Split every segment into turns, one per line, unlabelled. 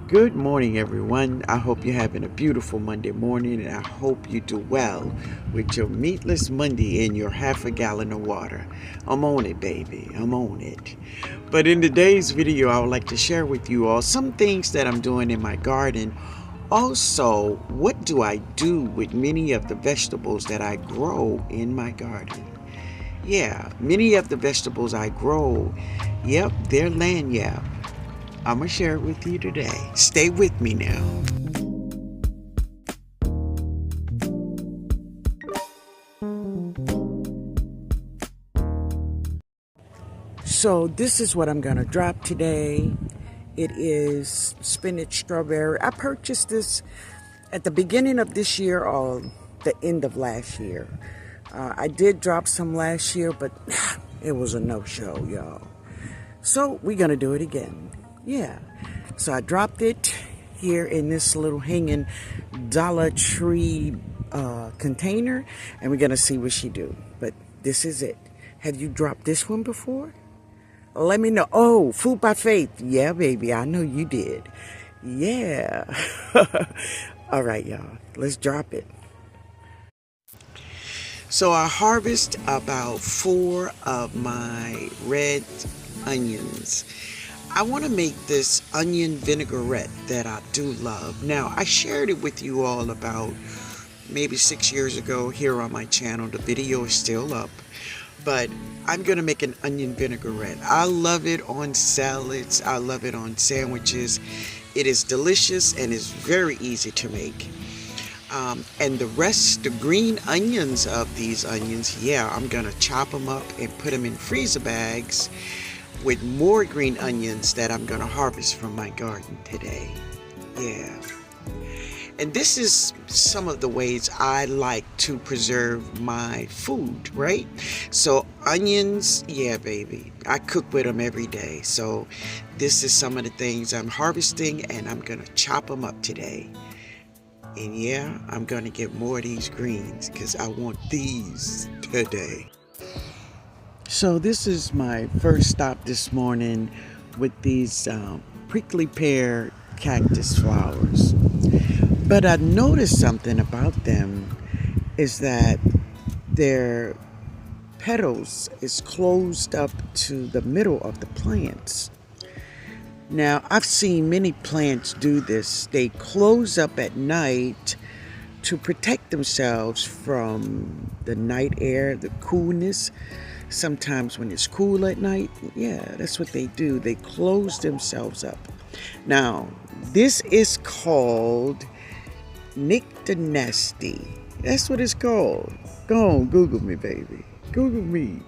Good morning, everyone. I hope you're having a beautiful Monday morning, and I hope you do well with your meatless Monday and your half a gallon of water. I'm on it, baby. I'm on it. But in today's video, I would like to share with you all some things that I'm doing in my garden. Also, what do I do with many of the vegetables that I grow in my garden? Yeah, many of the vegetables I grow, yep, they're lanyard. I'm going to share it with you today. Stay with me now. So this is what I'm going to drop today. It is spinach strawberry. I purchased this at the beginning of this year or the end of last year. I did drop some last year, but it was a no-show, y'all. So we're going to do it again. Yeah. So I dropped it here in this little hanging Dollar Tree container, and we're going to see what she do. But this is it. Have you dropped this one before? Let me know. Oh, Food by Faith. Yeah, baby. I know you did. Yeah. All right, y'all. Let's drop it. So I harvest about 4 of my red onions. I want to make this onion vinaigrette that I do love. Now, I shared it with you all about maybe 6 years ago here on my channel. The video is still up. But I'm going to make an onion vinaigrette. I love it on salads. I love it on sandwiches. It is delicious and is very easy to make. And the rest, the green onions of these onions, yeah, I'm going to chop them up and put them in freezer bags with more green onions that I'm going to harvest from my garden today. Yeah. And this is some of the ways I like to preserve my food, right? So onions, yeah, baby. I cook with them every day. So this is some of the things I'm harvesting, and I'm going to chop them up today. And yeah, I'm going to get more of these greens because I want these today. So this is my first stop this morning with these prickly pear cactus flowers. But I noticed something about them is that their petals is closed up to the middle of the plants. Now, I've seen many plants do this. They close up at night to protect themselves from the night air, the coolness. Sometimes when it's cool at night, yeah, that's what they do. They close themselves up. Now, this is called tnog. That's what it's called. Go on, Google me, baby. Google me.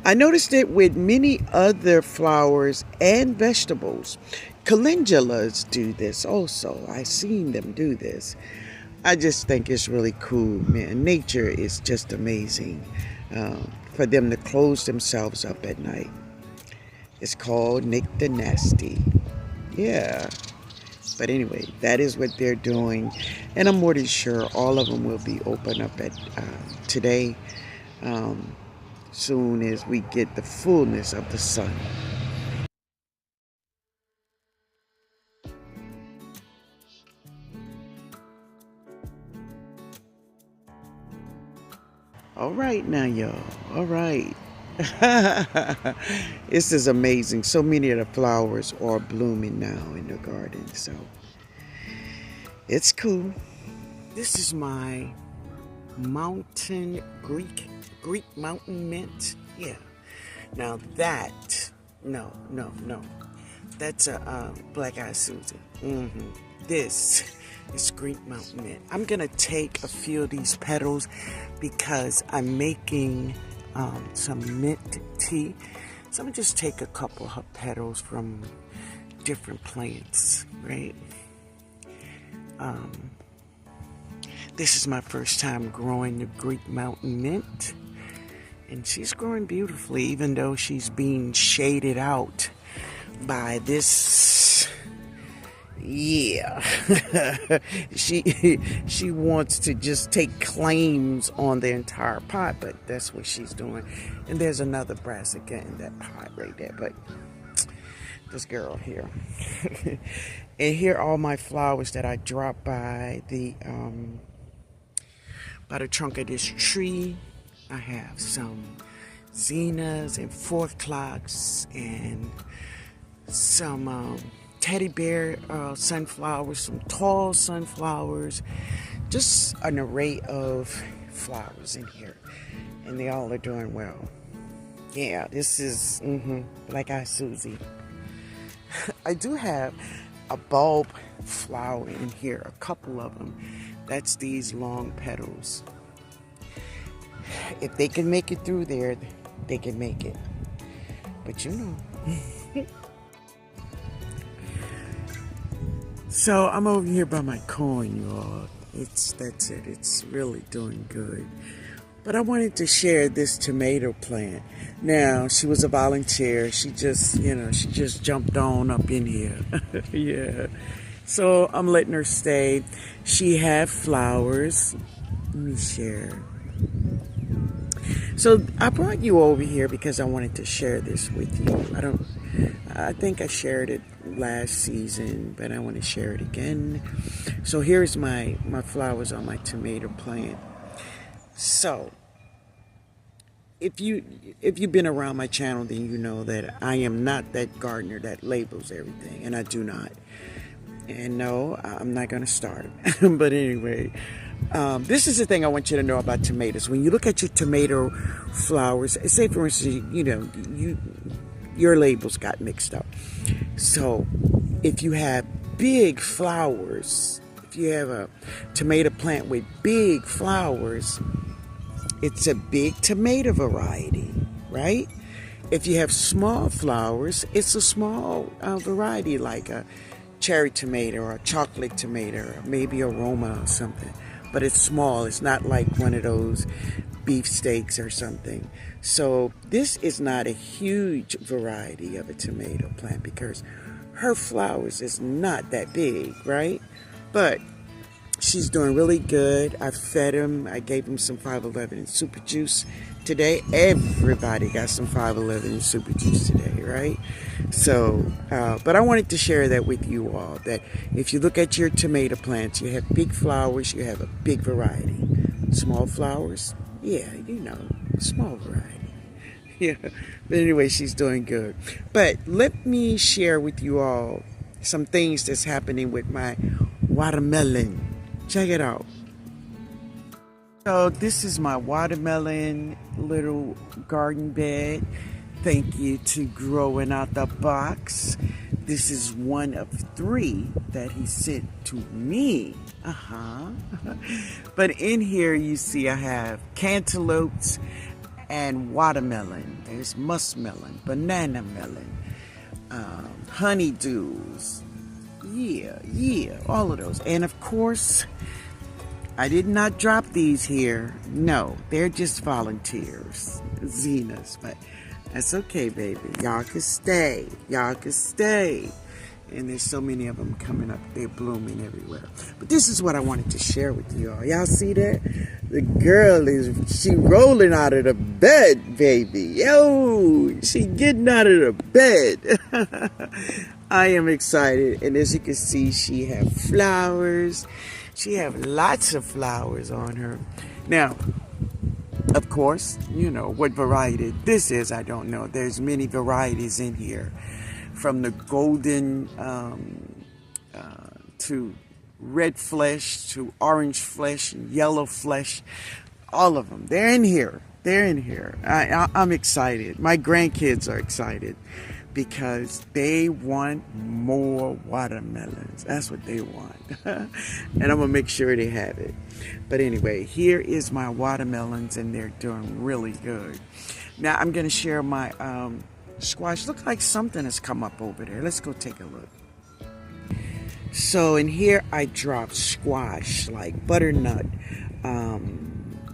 I noticed it with many other flowers and vegetables. Calendulas do this also. I've seen them do this. I just think it's really cool, man. Nature is just amazing for them to close themselves up at night. It's called tnog. Yeah. But anyway, that is what they're doing. And I'm more than sure all of them will be open up at today, soon as we get the fullness of the sun. All right now, y'all. All right. This is amazing. So many of the flowers are blooming now in the garden. So it's cool. This is my mountain Greek mountain mint. Yeah. Now that, no. That's a black eyed Susan. This is Greek mountain mint. I'm gonna take a few of these petals because I'm making some mint tea. So I'm gonna just take a couple of her petals from different plants, right? This is my first time growing the Greek mountain mint, and she's growing beautifully, even though she's being shaded out by this. Yeah. she wants to just take claims on the entire pot, but that's what she's doing. And there's another brassica in that pot right there, but this girl here. And here are all my flowers that I dropped by the trunk of this tree. I have some zinnias and fourth clocks and some teddy bear sunflowers, some tall sunflowers, just an array of flowers in here, and they all are doing well. Yeah, this is Black Eye Susie. I do have a bulb flower in here, a couple of them. That's these long petals. If they can make it through there, they can make it. But you know. So I'm over here by my corn, y'all. That's it. It's really doing good. But I wanted to share this tomato plant. Now, she was a volunteer. She just jumped on up in here. Yeah. So I'm letting her stay. She have flowers. Let me share. So I brought you over here because I wanted to share this with you. I think I shared it last season, but I want to share it again. So here's my flowers on my tomato plant. So if you've been around my channel, then you know that I am not that gardener that labels everything, and I do not. And no, I'm not going to start. But anyway, this is the thing I want you to know about tomatoes. When you look at your tomato flowers, say for instance, your labels got mixed up. So if you have big flowers, if you have a tomato plant with big flowers, it's a big tomato variety, right? If you have small flowers, it's a small variety, like a cherry tomato or a chocolate tomato, or maybe aroma or something. But it's small. It's not like one of those beefsteaks or something. So this is not a huge variety of a tomato plant because her flowers is not that big, right? But she's doing really good. I fed him. I gave him some 511 and super juice today. Everybody got some 511 and super juice today, right? So, but I wanted to share that with you all, that if you look at your tomato plants, you have big flowers, you have a big variety. Small flowers, yeah, small variety. Yeah, but anyway, she's doing good. But let me share with you all some things that's happening with my watermelon. Check it out. So this is my watermelon little garden bed. Thank you to Growing Out the Box. This is one of 3 that he sent to me. But in here you see I have cantaloupes and watermelon. There's muskmelon, banana melon, honeydews. Yeah, all of those. And of course, I did not drop these here. No, they're just volunteers, zinnias, but that's okay, baby. Y'all can stay. Y'all can stay. And there's so many of them coming up. They're blooming everywhere. But this is what I wanted to share with y'all. Y'all see that? The girl she rolling out of the bed, baby. Yo, she getting out of the bed. I am excited. And as you can see, she have flowers. She have lots of flowers on her. Now, of course, what variety this is, I don't know. There's many varieties in here. From the golden to red flesh to orange flesh and yellow flesh. All of them. They're in here. I'm excited. My grandkids are excited because they want more watermelons. That's what they want. And I'm going to make sure they have it. But anyway, here is my watermelons, and they're doing really good. Now I'm going to share my squash. Looks like something has come up over there. Let's go take a look. So in here I dropped squash like butternut,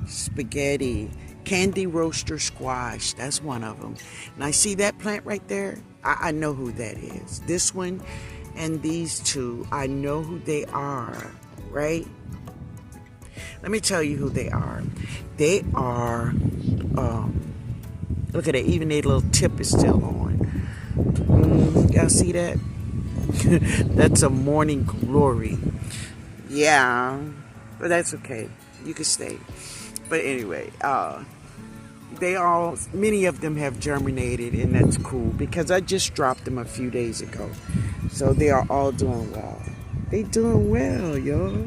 spaghetti, candy roaster squash. That's one of them. And I see that plant right there. I know who that is. This one and these 2, I know who they are, right? Let me tell you who they are. They are, look at it, even their little tip is still on. Y'all see that? That's a morning glory. Yeah, but that's okay. You can stay. But anyway, many of them have germinated, and that's cool because I just dropped them a few days ago. So they are all doing well. They doing well, y'all.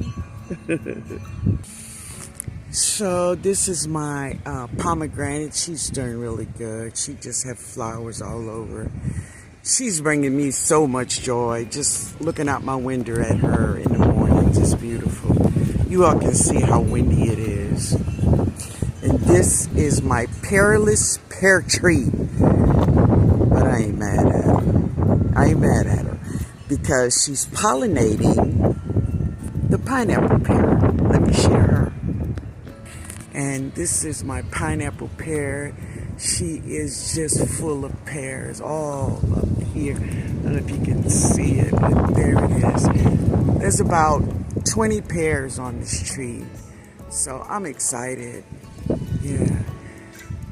So this is my pomegranate. She's doing really good. She just have flowers all over. She's bringing me so much joy. Just looking out my window at her in the morning, just beautiful. You all can see how windy it is. And this is my peerless pear tree. But I ain't mad at her. I ain't mad at her because she's pollinating the pineapple pear. Let me share her. And this is my pineapple pear. She is just full of pears all up here. I don't know if you can see it, but there it is. There's about 20 pears on this tree. So I'm excited. Yeah.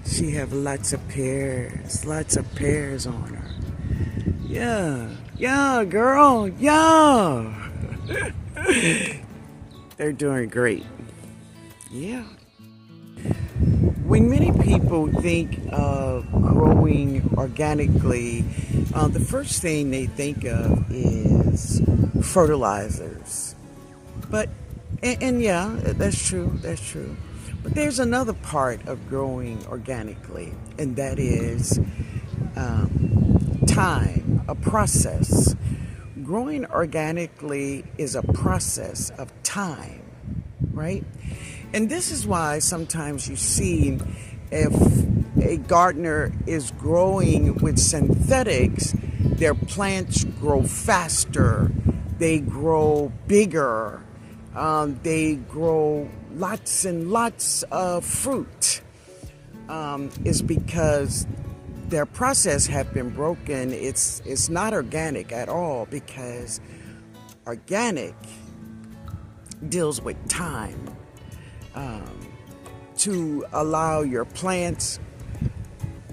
She have lots of pears on her. Yeah. Yeah, girl. Yeah. They're doing great. Yeah. When many people think of growing organically, the first thing they think of is fertilizers. But, and yeah, that's true. But there's another part of growing organically, and that is time, a process. Growing organically is a process of time, right? And this is why sometimes you see if a gardener is growing with synthetics, their plants grow faster, they grow bigger, they grow lots and lots of fruit. Is because their process have been broken. It's not organic at all because organic deals with time. To allow your plants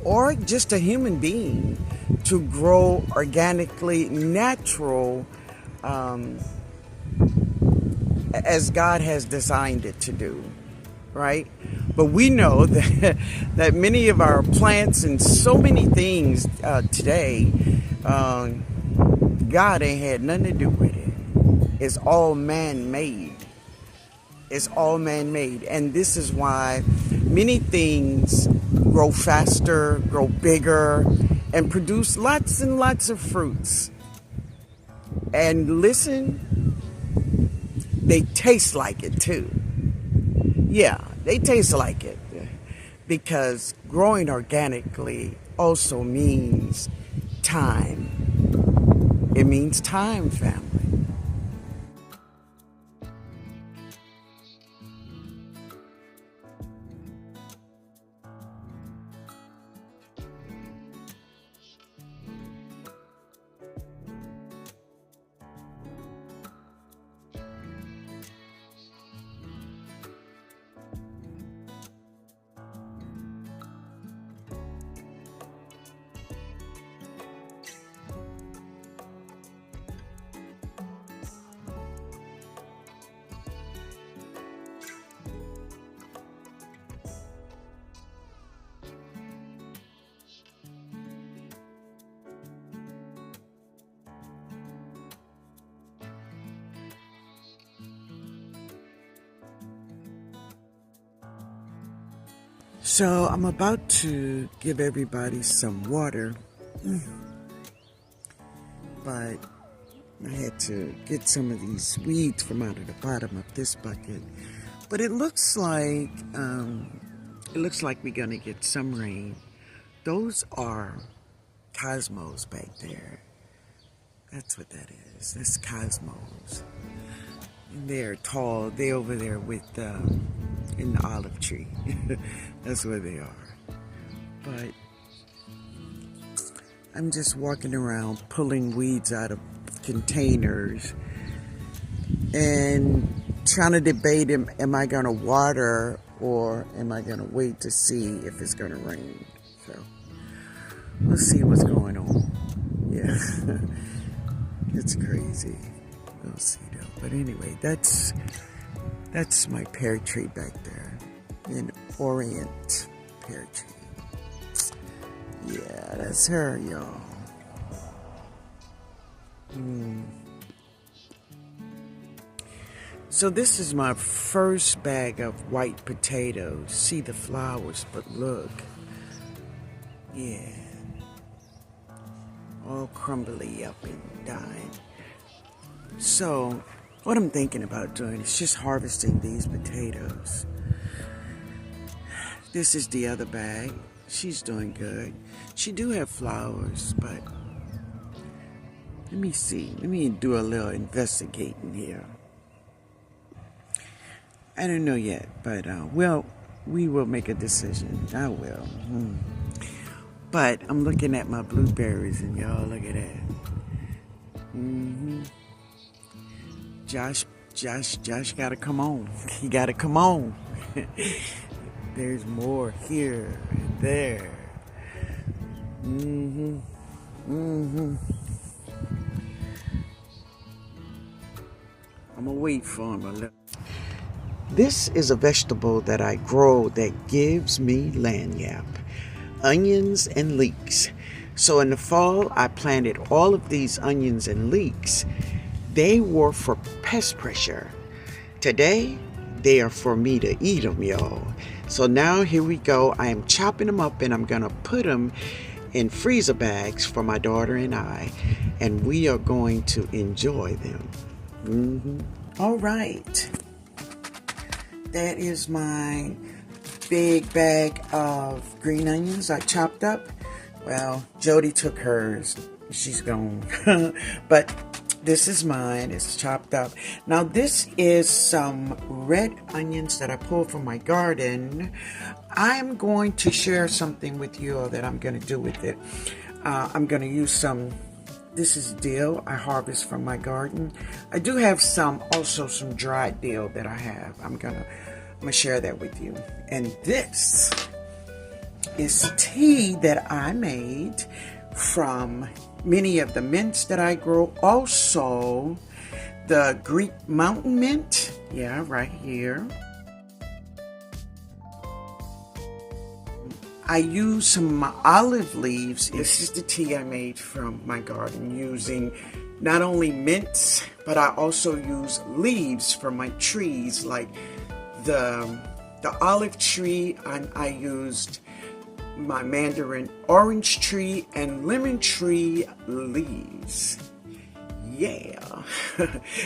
or just a human being to grow organically, natural, as God has designed it to do, right? But we know that many of our plants and so many things today, God ain't had nothing to do with it. It's all man-made. It's all man-made, and this is why many things grow faster, grow bigger, and produce lots and lots of fruits. And listen, they taste like it too. Yeah, they taste like it because growing organically also means time. It means time, family. So I'm about to give everybody some water, but I had to get some of these weeds from out of the bottom of this bucket. But it looks like we're gonna get some rain. Those are cosmos back there. That's what that is. That's cosmos. And they're tall. They over there with in the olive tree. That's where they are. But I'm just walking around pulling weeds out of containers and trying to debate, am I going to water or am I going to wait to see if it's going to rain? So we'll see what's going on. Yeah. It's crazy. We'll see though. But anyway, that's my pear tree back there. An Orient pear tree. Yeah, that's her, y'all. So this is my first bag of white potatoes. See the flowers, but look. Yeah. All crumbly up and dying. So what I'm thinking about doing is just harvesting these potatoes. This is the other bag. She's doing good. She do have flowers, but let me see. Let me do a little investigating here. I don't know yet, but well, we will make a decision. I will. But I'm looking at my blueberries, and y'all, look at that. Josh gotta come on. He gotta come on. There's more here and there. I'm gonna wait for him. This is a vegetable that I grow that gives me lanyap, onions and leeks. So in the fall, I planted all of these onions and leeks. They were for pest pressure. Today, they are for me to eat them, y'all. So now here we go. I am chopping them up and I'm gonna put them in freezer bags for my daughter and I, and we are going to enjoy them. All right. That is my big bag of green onions I chopped up. Well, Jody took hers. She's gone. But this is mine. It's chopped up. Now, this is some red onions that I pulled from my garden. I'm going to share something with you all that I'm going to do with it. I'm going to use some. This is dill I harvest from my garden. I do have also some dried dill that I have. I'm gonna share that with you. And this is tea that I made from many of the mints that I grow. Also, the Greek mountain mint. Yeah, right here. I use some olive leaves. This is the tea I made from my garden using not only mints, but I also use leaves from my trees, like the olive tree, and I used my mandarin orange tree and lemon tree leaves. Yeah,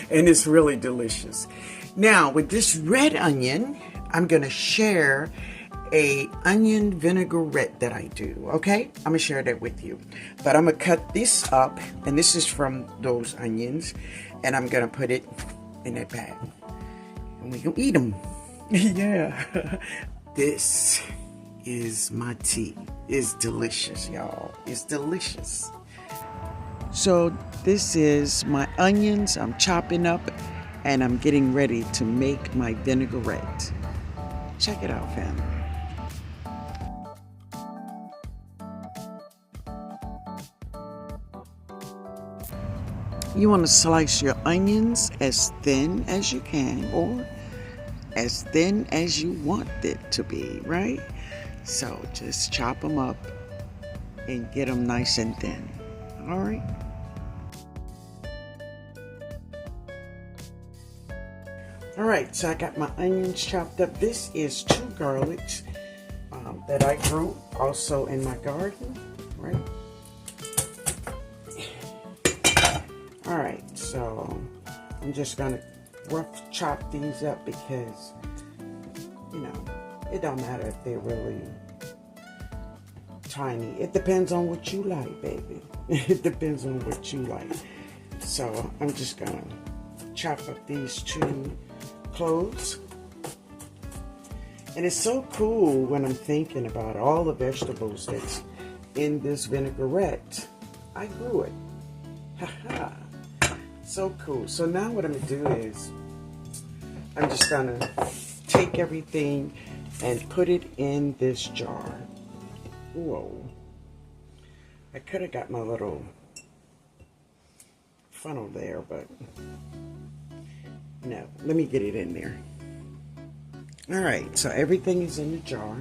and it's really delicious. Now, with this red onion, I'm gonna share a onion vinaigrette that I do, okay? I'm gonna share that with you. But I'm gonna cut this up, and this is from those onions, and I'm gonna put it in that bag. And we gonna eat them. Yeah. This is my tea. It's delicious, y'all. It's delicious. So this is my onions I'm chopping up, and I'm getting ready to make my vinaigrette. Check it out, family. You want to slice your onions as thin as you can, or as thin as you want it to be, right? So just chop them up and get them nice and thin. All right. All right, so I got my onions chopped up. This is 2 garlics that I grew also in my garden, right? All right, so I'm just gonna rough chop these up because, you know, it don't matter if they're really tiny. It depends on what you like, baby. It depends on what you like. So I'm just gonna chop up these 2 cloves. And it's so cool when I'm thinking about all the vegetables that's in this vinaigrette. I grew it. Haha. So cool. So now what I'm gonna do is I'm just gonna take everything and put it in this jar. Whoa. I could have got my little funnel there, but no, let me get it in there. All right, so everything is in the jar.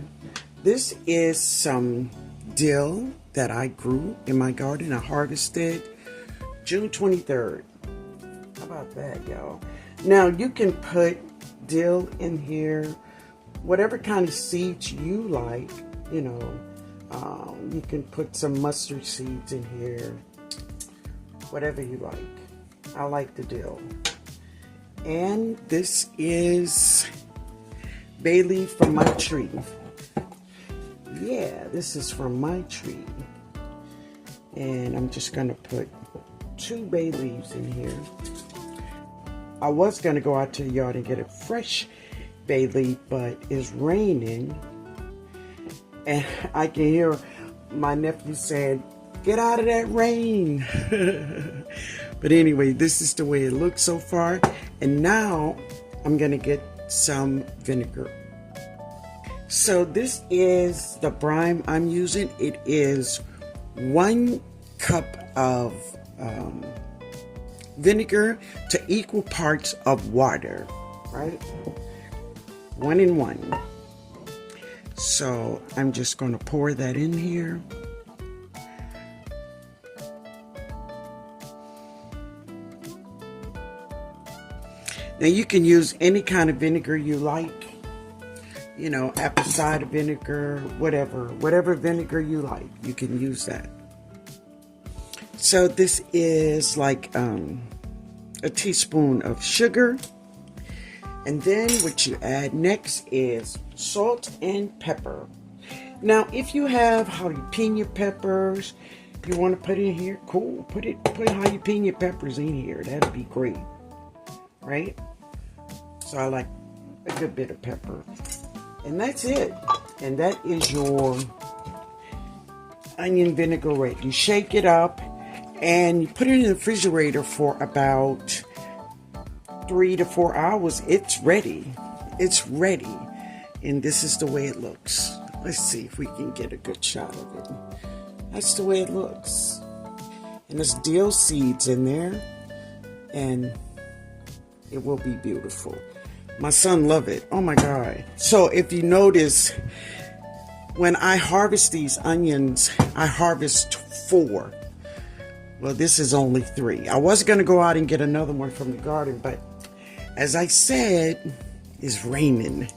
This is some dill that I grew in my garden. I harvested June 23rd. How about that, y'all? Now, you can put dill in here, whatever kind of seeds you like, you know. You can put some mustard seeds in here, whatever you like. I like the dill. And this is bay leaf from my tree. Yeah, this is from my tree. And I'm just going to put 2 bay leaves in here. I was going to go out to the yard and get a fresh bay leaf, but it's raining. And I can hear my nephew saying, "Get out of that rain." But anyway, this is the way it looks so far. And now I'm going to get some vinegar. So this is the brine I'm using. It is 1 cup of vinegar to equal parts of water, right? 1 and 1. So I'm just going to pour that in here. Now you can use any kind of vinegar you like, you know, apple cider vinegar, whatever vinegar you like, you can use that. So this is like a teaspoon of sugar. And then what you add next is salt and pepper. Now, if you have jalapeno peppers, you want to put in here, cool. Put jalapeno peppers in here. That'd be great, right? So I like a good bit of pepper. And that's it. And that is your onion vinaigrette. You shake it up and you put it in the refrigerator for about 3 to 4 hours. It's ready. It's ready. And this is the way it looks. Let's see if we can get a good shot of it. That's the way it looks. And there's dill seeds in there. And it will be beautiful. My son loves it. Oh my God. So if you notice, when I harvest these onions, I harvest 4. Well, this is only 3. I was going to go out and get another one from the garden, but as I said, it's raining.